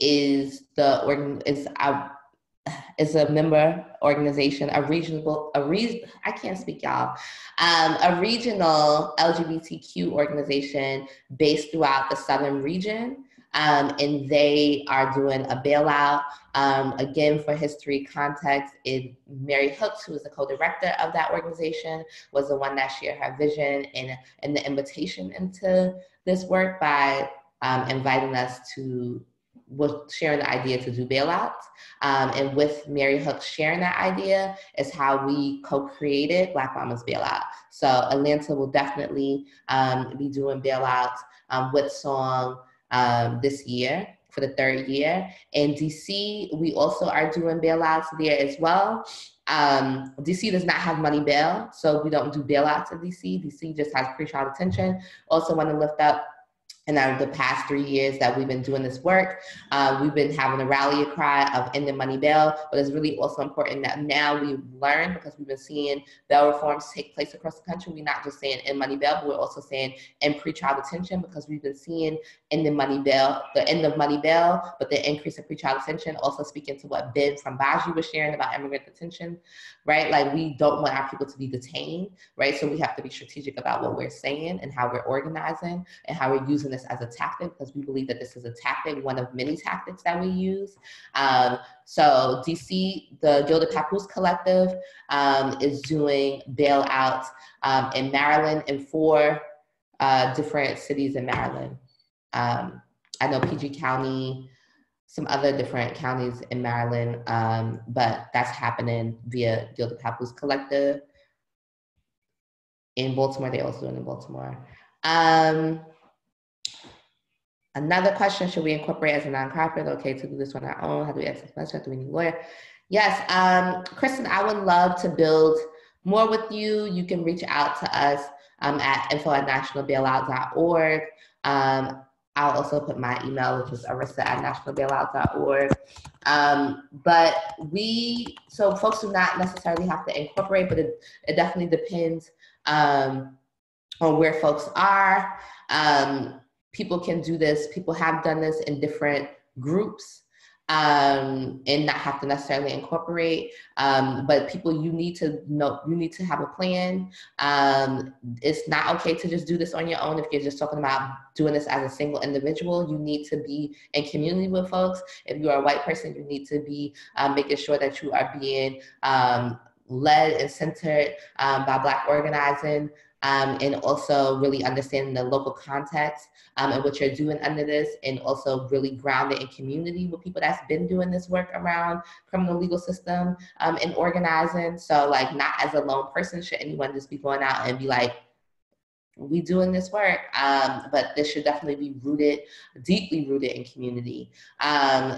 is a member organization, a regional LGBTQ organization based throughout the Southern region. And they are doing a bailout. Again, for history context, Mary Hooks, who is the co-director of that organization, was the one that shared her vision and the invitation into this work by inviting us to, sharing the idea to do bailouts. And with Mary Hooks sharing that idea is how we co-created Black Mama's Bailout. So Atlanta will definitely be doing bailouts with SONG this year for the 3rd year. In DC, we also are doing bailouts there as well. DC does not have money bail, so we don't do bailouts in DC. DC just has pretrial detention. Also want to lift up, in the past 3 years that we've been doing this work, we've been having a rally cry of end the money bail, but it's really also important that now we've learned, because we've been seeing bail reforms take place across the country. We're not just saying end money bail, but we're also saying end pretrial detention, because we've been seeing end the money bail, the end of money bail, but the increase in pretrial detention, also speaking to what Ben from Baji was sharing about immigrant detention, right? Like, we don't want our people to be detained, right? So we have to be strategic about what we're saying and how we're organizing and how we're using this as a tactic, because we believe that this is a tactic, one of many tactics that we use. So DC, the Gilded Papoose Collective is doing bailouts in Maryland, in 4 different cities in Maryland. I know PG County, some other different counties in Maryland, but that's happening via Gilded Papoose Collective. In Baltimore, they also doing it in Baltimore. Another question, should we incorporate as a nonprofit? Okay, to do this on our own, how do we access funds? Do we need a lawyer? Yes, Kristen, I would love to build more with you. You can reach out to us at info@nationalbailout.org. I'll also put my email, which is arissa@nationalbailout.org. But so folks do not necessarily have to incorporate, but it definitely depends on where folks are. People can do this. People have done this in different groups and not have to necessarily incorporate. But people, you need to know, you need to have a plan. It's not okay to just do this on your own. If you're just talking about doing this as a single individual, you need to be in community with folks. If you are a white person, you need to be making sure that you are being led and centered by Black organizing. And also really understanding the local context and what you're doing under this, and also really grounded in community with people that's been doing this work around criminal legal system and organizing. So like, not as a lone person should anyone just be going out and be like, we doing this work, but this should definitely be rooted, deeply rooted in community.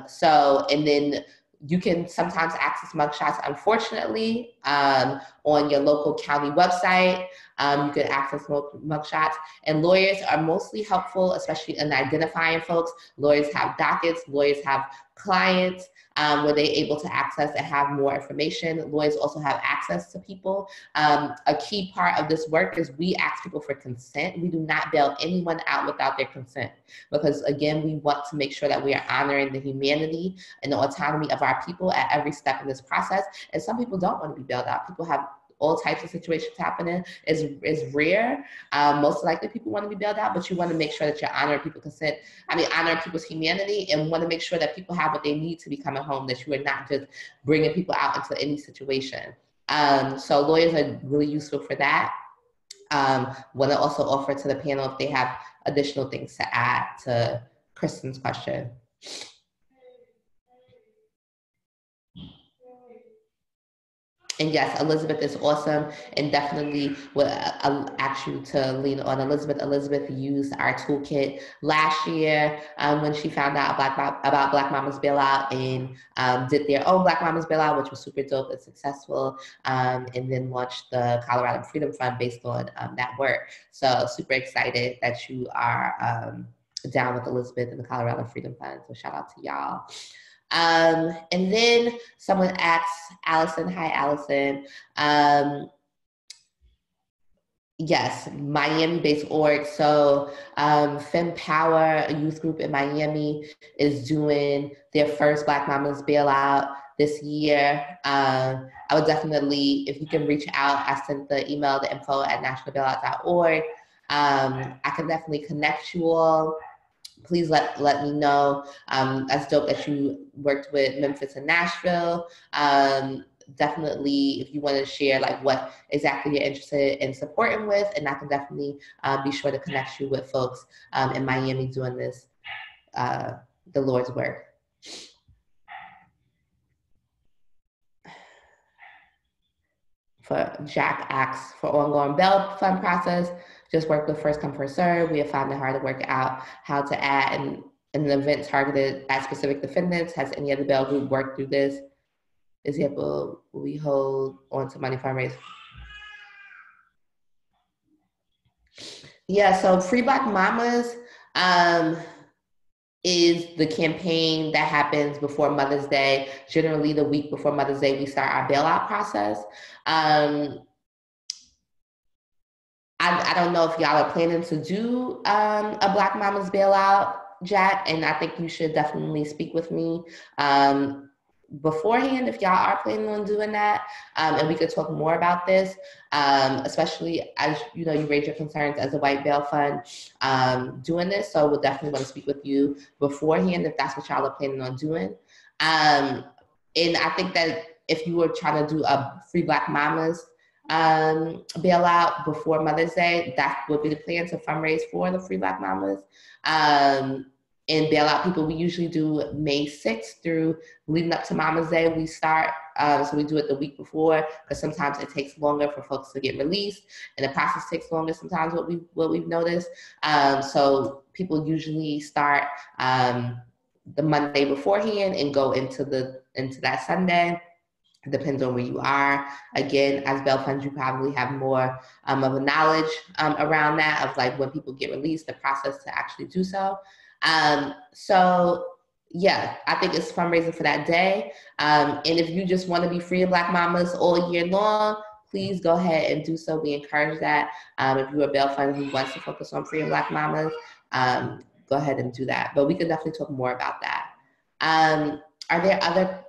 So, and then you can sometimes access mugshots, unfortunately, on your local county website. You can access mugshots, and lawyers are mostly helpful, especially in identifying folks. Lawyers have dockets, lawyers have clients where they're able to access and have more information. Lawyers also have access to people. A key part of this work is we ask people for consent. We do not bail anyone out without their consent, because again, we want to make sure that we are honoring the humanity and the autonomy of our people at every step in this process. And some people don't want to be bailed out. People have all types of situations happening. Is rare. Most likely people want to be bailed out, but you want to make sure that you're honoring people's consent. Honoring people's humanity, and want to make sure that people have what they need to be coming home, that you are not just bringing people out into any situation. So lawyers are really useful for that. Want to also offer to the panel if they have additional things to add to Kristen's question. And yes, Elizabeth is awesome, and definitely would ask you to lean on Elizabeth. Elizabeth used our toolkit last year when she found out about Black Mama's Bailout, and did their own Black Mama's Bailout, which was super dope and successful, and then launched the Colorado Freedom Fund based on that work. So super excited that you are down with Elizabeth and the Colorado Freedom Fund. So shout out to y'all. And then someone asks Allison, hi Allison. Yes, Miami-based org. So Fem Power, a youth group in Miami, is doing their first Black Mamas Bailout this year. I would definitely, if you can reach out, I sent the email, the info@nationalbailout.org. I can definitely connect you all. Please let me know. That's dope that you worked with Memphis and Nashville. Definitely, if you want to share like what exactly you're interested in supporting with, and I can definitely be sure to connect you with folks in Miami doing this, the Lord's work. For Jack asks for ongoing bail fund process. Just work with first come first serve. We have found it hard to work out how to add an event targeted at specific defendants. Has any other bail group worked through this? Example, we hold on to money fundraise. Yeah, so Free Black Mamas is the campaign that happens before Mother's Day. Generally, the week before Mother's Day, we start our bailout process. I don't know if y'all are planning to do a Black Mama's Bailout, Jack, and I think you should definitely speak with me beforehand if y'all are planning on doing that, and we could talk more about this, especially as you know you raise your concerns as a white bail fund doing this. So we'll definitely want to speak with you beforehand if that's what y'all are planning on doing. And I think that if you were trying to do a Free Black Mamas bailout before Mother's Day, that would be the plan, to fundraise for the Free Black Mamas and bail out people. We usually do May 6th through leading up to Mama's Day. We start, so we do it the week before, because sometimes it takes longer for folks to get released, and the process takes longer sometimes, what we've noticed. So people usually start the Monday beforehand and go into that Sunday. It depends on where you are. Again, as bail funds, you probably have more of a knowledge around that, of like when people get released, the process to actually do so. So yeah, I think it's fundraising for that day. And if you just want to be free of Black Mamas all year long, please go ahead and do so. We encourage that. If you're a bail fund who wants to focus on free of Black Mamas, go ahead and do that. But we can definitely talk more about that. Are there other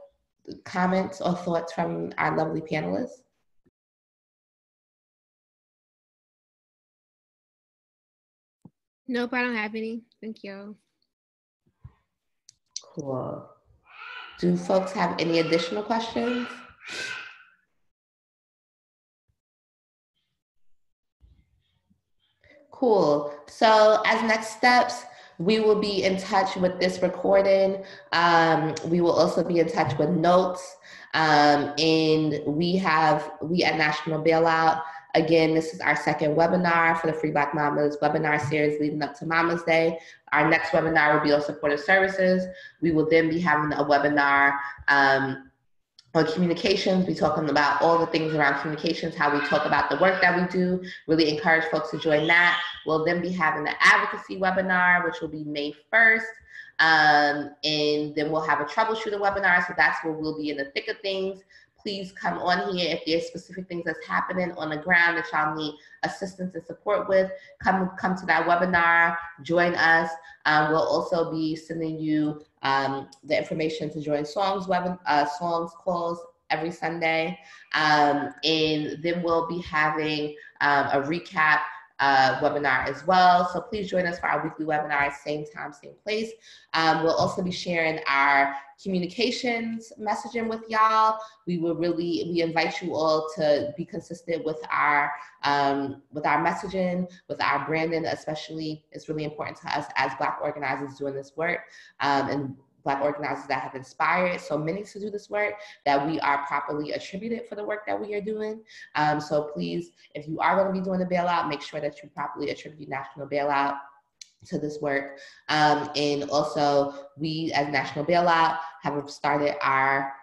comments or thoughts from our lovely panelists? Nope, I don't have any. Thank you. Cool. Do folks have any additional questions? Cool. So as next steps, we will be in touch with this recording. We will also be in touch with notes. And we at National Bailout, again, this is our second webinar for the Free Black Mamas webinar series leading up to Mama's Day. Our next webinar will be on supportive services. We will then be having a webinar on communications. We're talking about all the things around communications, how we talk about the work that we do. Really encourage folks to join that. We'll then be having the advocacy webinar, which will be May 1st. And then we'll have a troubleshooting webinar. So that's where we'll be in the thick of things. Please come on here if there's specific things that's happening on the ground that y'all need assistance and support with. Come to that webinar, join us. We'll also be sending you the information to join songs calls every Sunday. And then we'll be having a recap webinar as well. So please join us for our weekly webinar, same time, same place. We'll also be sharing our communications messaging with y'all. We invite you all to be consistent with our messaging, with our branding, especially. It's really important to us as Black organizers doing this work. And Black organizers that have inspired so many to do this work, that we are properly attributed for the work that we are doing. So please, if you are going to be doing the bailout, make sure that you properly attribute National Bailout to this work. And also, we as National Bailout have started our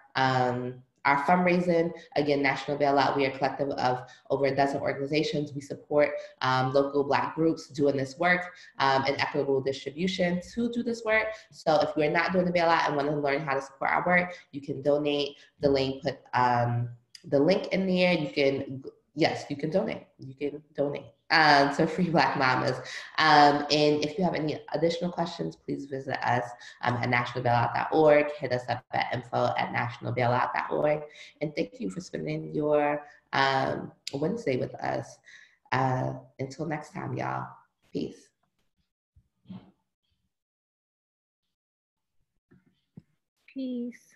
fundraising. Again, National Bailout, we are a collective of over a dozen organizations. We support local Black groups doing this work and equitable distribution to do this work. So if you're not doing the bailout and want to learn how to support our work, you can donate. The link put the link in there. You can, yes, you can donate. You can donate to Free Black Mamas. And if you have any additional questions, please visit us at nationalbailout.org. Hit us up at info@nationalbailout.org. And thank you for spending your Wednesday with us. Until next time, y'all. Peace. Peace.